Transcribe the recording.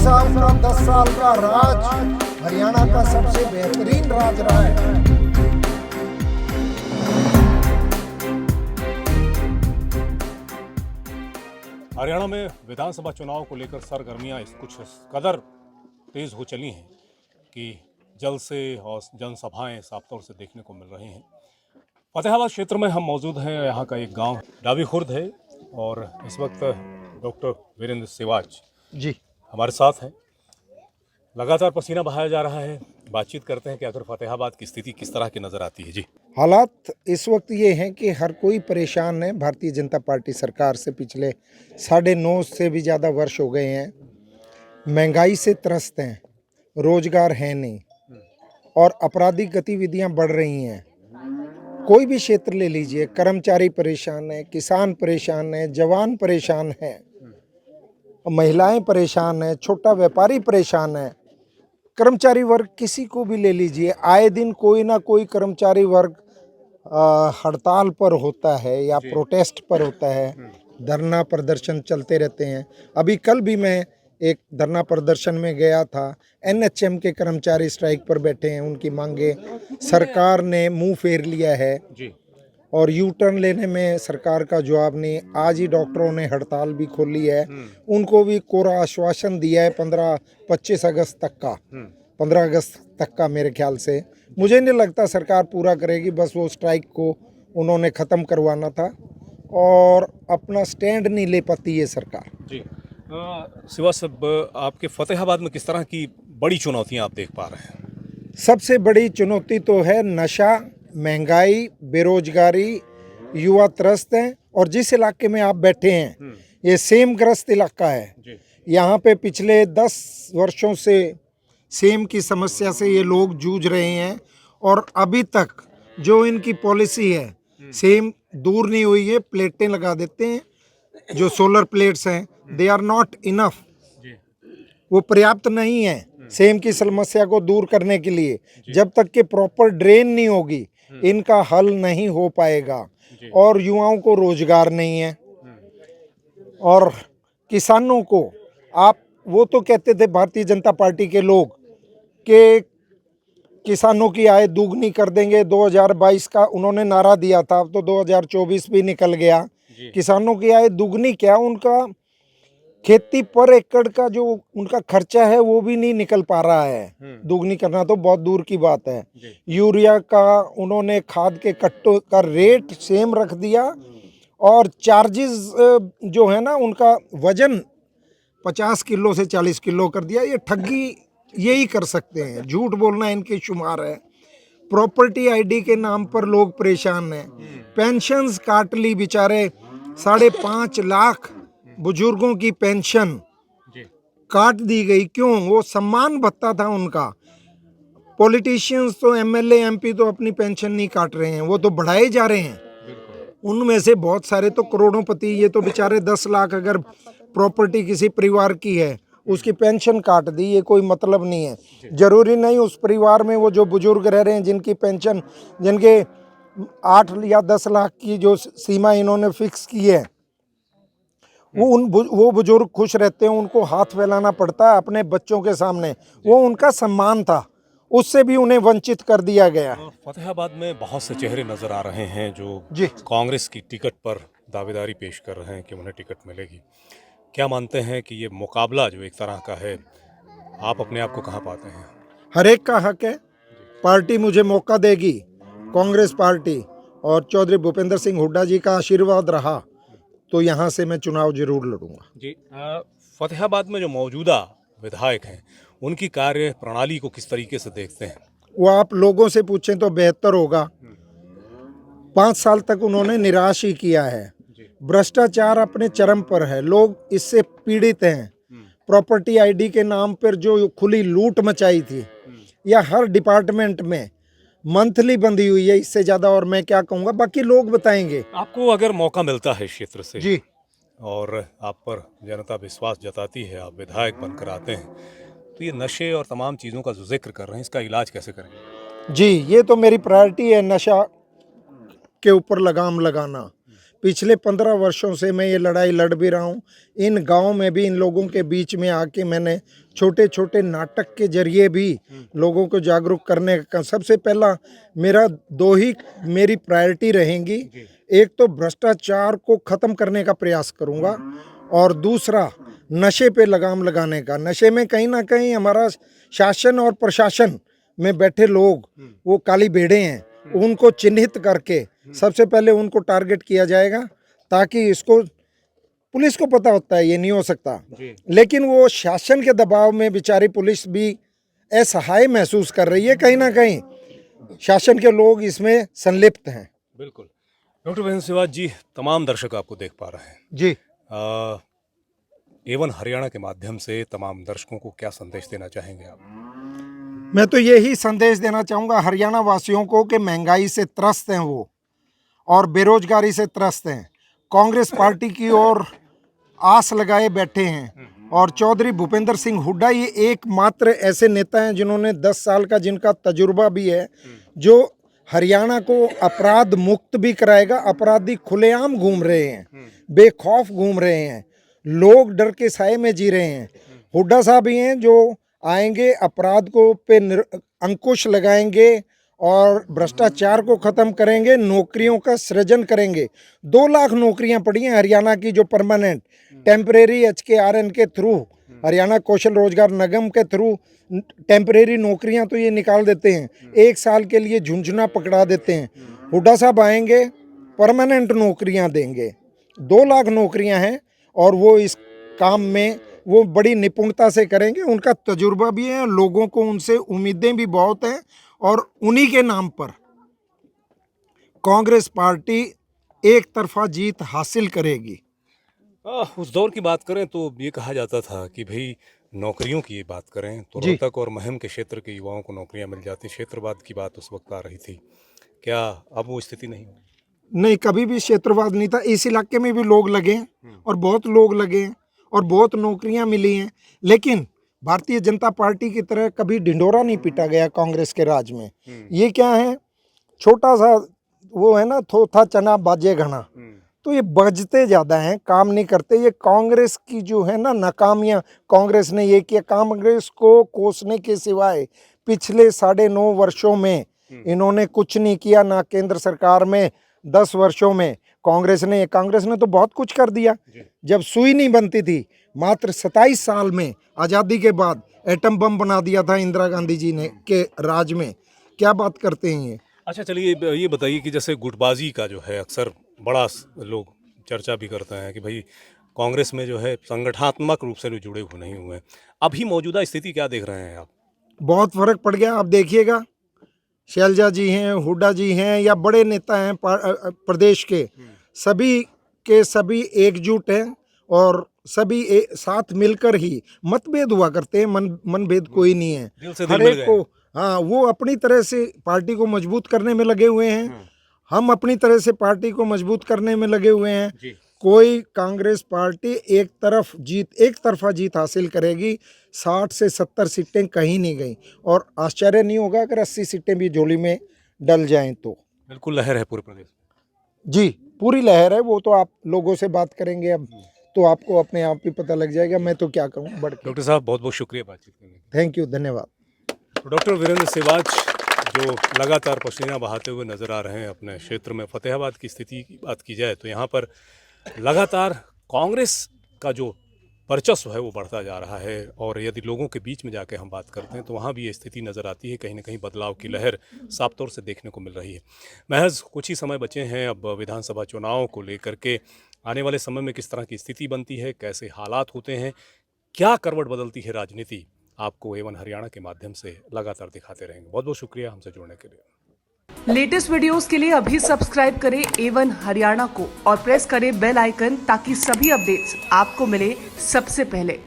साहब का 10 साल का राज हरियाणा का सबसे बेहतरीन राज रहा है। हरियाणा में विधानसभा चुनाव को लेकर सरगर्मियां कुछ कदर तेज हो चली हैं कि जलसे और जनसभाएं साफ तौर से देखने को मिल रही हैं। फतेहाबाद क्षेत्र में हम मौजूद हैं। यहाँ का एक गांव डाबी खुर्द है और इस वक्त डॉक्टर वीरेंद्र सिवाच जी हमारे साथ हैं। लगातार पसीना बहाया जा रहा है। बातचीत करते हैं कि अगर फतेहाबाद की स्थिति किस तरह की नजर आती है। जी, हालात इस वक्त ये हैं कि हर कोई परेशान है भारतीय जनता पार्टी सरकार से। पिछले 9.5 से भी ज़्यादा वर्ष हो गए हैं। महंगाई से त्रस्त हैं, रोजगार है नहीं और आपराधिक गतिविधियां बढ़ रही हैं। कोई भी क्षेत्र ले लीजिए, कर्मचारी परेशान है, किसान परेशान है, जवान परेशान है, महिलाएं परेशान है, छोटा व्यापारी परेशान है, कर्मचारी वर्ग किसी को भी ले लीजिए, आए दिन कोई ना कोई कर्मचारी वर्ग हड़ताल पर होता है या प्रोटेस्ट पर होता है। धरना प्रदर्शन चलते रहते हैं। अभी कल भी मैं एक धरना प्रदर्शन में गया था। एनएचएम के कर्मचारी स्ट्राइक पर बैठे हैं। उनकी मांगे सरकार ने मुंह फेर लिया है जी, और यू टर्न लेने में सरकार का जवाब नहीं। आज ही डॉक्टरों ने हड़ताल भी खोली है। उनको भी कोरा आश्वासन दिया है 25 अगस्त तक का, 15 अगस्त तक का मेरे ख्याल से। मुझे नहीं लगता सरकार पूरा करेगी, बस वो स्ट्राइक को उन्होंने ख़त्म करवाना था और अपना स्टैंड नहीं ले पाती है सरकार। जी। सिवा साहब, आपके फतेहाबाद में किस तरह की बड़ी चुनौतियां आप देख पा रहे हैं? सबसे बड़ी चुनौती तो है नशा, महंगाई, बेरोजगारी, युवा त्रस्त हैं। और जिस इलाके में आप बैठे हैं ये सेम ग्रस्त इलाका है। यहाँ पे पिछले 10 वर्षों से सेम की समस्या से ये लोग जूझ रहे हैं और अभी तक जो इनकी पॉलिसी है सेम दूर नहीं हुई है। प्लेटें लगा देते हैं, जो सोलर प्लेट्स हैं, दे आर नॉट इनफ, वो पर्याप्त नहीं है सेम की समस्या को दूर करने के लिए। जब तक कि प्रॉपर ड्रेन नहीं होगी इनका हल नहीं हो पाएगा। और युवाओं को रोजगार नहीं है और किसानों को आप, वो तो कहते थे भारतीय जनता पार्टी के लोग कि किसानों की आय दुगनी कर देंगे। 2022 का उन्होंने नारा दिया था, अब तो 2024 भी निकल गया। किसानों की आय दुगनी क्या, उनका खेती पर एकड़ का जो उनका खर्चा है वो भी नहीं निकल पा रहा है। दुगनी करना तो बहुत दूर की बात है। यूरिया का उन्होंने खाद के कट्टों का रेट सेम रख दिया और चार्जेस जो है ना उनका वजन 50 किलो से 40 किलो कर दिया। ये ठगी यही कर सकते हैं, झूठ बोलना इनके शुमार है। प्रॉपर्टी आईडी के नाम पर लोग परेशान हैं। पेंशन्स काट ली बेचारे, 5.5 लाख बुजुर्गों की पेंशन काट दी गई। क्यों? वो सम्मान भत्ता था उनका। पॉलिटिशियंस तो एमएलए एमपी तो अपनी पेंशन नहीं काट रहे हैं, वो तो बढ़ाए जा रहे हैं। उनमें से बहुत सारे तो करोड़ोंपति, ये तो बेचारे 10 लाख अगर प्रॉपर्टी किसी परिवार की है उसकी पेंशन काट दी। ये कोई मतलब नहीं है। जरूरी नहीं उस परिवार में वो जो बुजुर्ग रह रहे हैं जिनकी पेंशन, जिनके 8 या 10 लाख की जो सीमा इन्होंने फिक्स की है, वो बुजुर्ग खुश रहते हैं। उनको हाथ फैलाना पड़ता है अपने बच्चों के सामने, वो उनका सम्मान था, उससे भी उन्हें वंचित कर दिया गया। फतेहाबाद में बहुत से चेहरे नजर आ रहे हैं जो कांग्रेस की टिकट पर दावेदारी पेश कर रहे हैं कि उन्हें टिकट मिलेगी। क्या मानते हैं कि ये मुकाबला जो एक तरह का है, आप अपने आप को कहाँ पाते हैं? हर एक का हक है। पार्टी मुझे मौका देगी, कांग्रेस पार्टी, और चौधरी भूपेंद्र सिंह हुड्डा जी का आशीर्वाद रहा तो यहाँ से मैं चुनाव जरूर लड़ूंगा। जी, फतेहाबाद में जो मौजूदा विधायक हैं उनकी कार्य प्रणाली को किस तरीके से देखते हैं? वो आप लोगों से पूछें तो बेहतर होगा। 5 साल तक उन्होंने निराश ही किया है। भ्रष्टाचार अपने चरम पर है, लोग इससे पीड़ित हैं। प्रॉपर्टी आईडी के नाम पर जो खुली लूट मचाई थी, या हर डिपार्टमेंट में मंथली बंदी हुई है, इससे ज़्यादा और मैं क्या कहूँगा, बाकी लोग बताएंगे। आपको अगर मौका मिलता है क्षेत्र से जी, और आप पर जनता विश्वास जताती है, आप विधायक बनकर आते हैं, तो ये नशे और तमाम चीज़ों का जो जिक्र कर रहे हैं, इसका इलाज कैसे करेंगे? जी, ये तो मेरी प्रायोरिटी है, नशा के ऊपर लगाम लगाना। पिछले 15 वर्षों से मैं ये लड़ाई लड़ भी रहा हूँ। इन गांव में भी इन लोगों के बीच में आके मैंने छोटे छोटे नाटक के जरिए भी लोगों को जागरूक करने का, सबसे पहला मेरा दो ही मेरी प्रायोरिटी रहेंगी। एक तो भ्रष्टाचार को ख़त्म करने का प्रयास करूँगा और दूसरा नशे पे लगाम लगाने का। नशे में कहीं ना कहीं हमारा शासन और प्रशासन में बैठे लोग वो काली भेड़े हैं, उनको चिन्हित करके सबसे पहले उनको टारगेट किया जाएगा, ताकि इसको पुलिस को पता होता है ये नहीं हो सकता, लेकिन वो शासन के दबाव में बेचारी पुलिस भी असहाय महसूस कर रही है। कहीं ना कहीं शासन के लोग इसमें संलिप्त हैं। बिल्कुल। डॉक्टर वीरेंद्र सिवाच जी, तमाम दर्शक आपको देख पा रहे हैं जी। एवन हरियाणा के माध्यम से तमाम दर्शकों को क्या संदेश देना चाहेंगे आप? मैं तो यही संदेश देना चाहूँगा हरियाणा वासियों को कि महंगाई से त्रस्त हैं वो और बेरोजगारी से त्रस्त हैं। कांग्रेस पार्टी की ओर आस लगाए बैठे हैं और चौधरी भूपेंद्र सिंह हुड्डा ये एकमात्र ऐसे नेता हैं जिन्होंने 10 साल का जिनका तजुर्बा भी है, जो हरियाणा को अपराध मुक्त भी कराएगा। अपराधी खुलेआम घूम रहे हैं, बेखौफ घूम रहे हैं, लोग डर के साए में जी रहे हैं। हुड्डा साहब ही हैं जो आएंगे, अपराध को पे अंकुश लगाएंगे और भ्रष्टाचार को ख़त्म करेंगे, नौकरियों का सृजन करेंगे। 2 लाख नौकरियां पड़ी हैं हरियाणा की, जो परमानेंट टेम्परेरी HKRN के थ्रू, हरियाणा कौशल रोजगार निगम के थ्रू टेम्परेरी नौकरियां तो ये निकाल देते हैं, 1 साल के लिए झुंझुना पकड़ा देते हैं। हुड्डा साहब आएंगे, परमानेंट नौकरियां देंगे। 2 लाख नौकरियां हैं और वो इस काम में वो बड़ी निपुणता से करेंगे। उनका तजुर्बा भी है, लोगों को उनसे उम्मीदें भी बहुत हैं और उन्हीं के नाम पर कांग्रेस पार्टी एक तरफा जीत हासिल करेगी। उस दौर की बात करें तो ये कहा जाता था कि भाई नौकरियों की बात करें तो रोहतक और महम के क्षेत्र के युवाओं को नौकरियां मिल जाती, क्षेत्रवाद की बात उस वक्त आ रही थी। क्या अब वो स्थिति नहीं है? नहीं, कभी भी क्षेत्रवाद नहीं था। इस इलाके में भी लोग लगे हैं और बहुत लोग लगे हैं और बहुत नौकरियां मिली हैं, लेकिन भारतीय जनता पार्टी की तरह कभी ढिंढोरा नहीं पीटा गया कांग्रेस के राज में। ये क्या है, छोटा सा वो है ना, थोथा चना बाजे घना, तो ये बजते ज़्यादा हैं, काम नहीं करते। ये कांग्रेस की जो है ना नाकामियाँ, कांग्रेस ने ये किया, कांग्रेस को कोसने के सिवाय पिछले 9.5 वर्षों में इन्होंने कुछ नहीं किया। ना केंद्र सरकार में 10 वर्षों में कांग्रेस ने तो बहुत कुछ कर दिया। जब सुई नहीं बनती थी, मात्र 27 साल में आज़ादी के बाद एटम बम बना दिया था इंदिरा गांधी जी ने के राज में। क्या बात करते हैं ये। अच्छा, चलिए ये बताइए कि जैसे गुटबाजी का जो है अक्सर बड़ा लोग चर्चा भी करते हैं कि भाई कांग्रेस में जो है संगठनात्मक रूप से जुड़े हुए नहीं हुए हैं। अभी मौजूदा स्थिति क्या देख रहे हैं आप? बहुत फर्क पड़ गया। आप देखिएगा, शैलजा जी हैं, हुड्डा जी हैं, या बड़े नेता हैं प्रदेश के, सभी के सभी एकजुट हैं और सभी साथ मिलकर ही, मतभेद हुआ करते हैं, मनभेद कोई नहीं है। हर एक को, हाँ, वो अपनी तरह से पार्टी को मजबूत करने में लगे हुए हैं, हम अपनी तरह से पार्टी को मजबूत करने में लगे हुए हैं। कोई कांग्रेस पार्टी एक तरफा जीत हासिल करेगी। 60 से 70 सीटें कहीं नहीं गई और आश्चर्य नहीं होगा अगर 80 सीटें भी झोली में डल जाएं तो। बिल्कुल लहर है पूरे प्रदेश में। जी, पूरी लहर है। वो तो आप लोगों से बात करेंगे अब तो आपको अपने आप ही पता लग जाएगा। मैं तो क्या कहूँ बढ़ के। डॉक्टर साहब, बहुत बहुत शुक्रिया बातचीत करने के लिए। थैंक यू, धन्यवाद। डॉक्टर वीरेंद्र सिवाच जो लगातार पसीना बहाते हुए नजर आ रहे हैं अपने क्षेत्र में। फतेहाबाद की स्थिति की बात की जाए तो यहाँ पर लगातार कांग्रेस का जो वर्चस्व है वो बढ़ता जा रहा है और यदि लोगों के बीच में जाके हम बात करते हैं तो वहाँ भी ये स्थिति नज़र आती है। कहीं ना कहीं बदलाव की लहर साफ तौर से देखने को मिल रही है। महज कुछ ही समय बचे हैं अब विधानसभा चुनाव को लेकर के। आने वाले समय में किस तरह की स्थिति बनती है, कैसे हालात होते हैं, क्या करवट बदलती है राजनीति, आपको एवन हरियाणा के माध्यम से लगातार दिखाते रहेंगे। बहुत बहुत शुक्रिया हमसे जुड़ने के लिए। लेटेस्ट वीडियोस के लिए अभी सब्सक्राइब करें एवन हरियाणा को और प्रेस करें बेल आइकन ताकि सभी अपडेट्स आपको मिले सबसे पहले।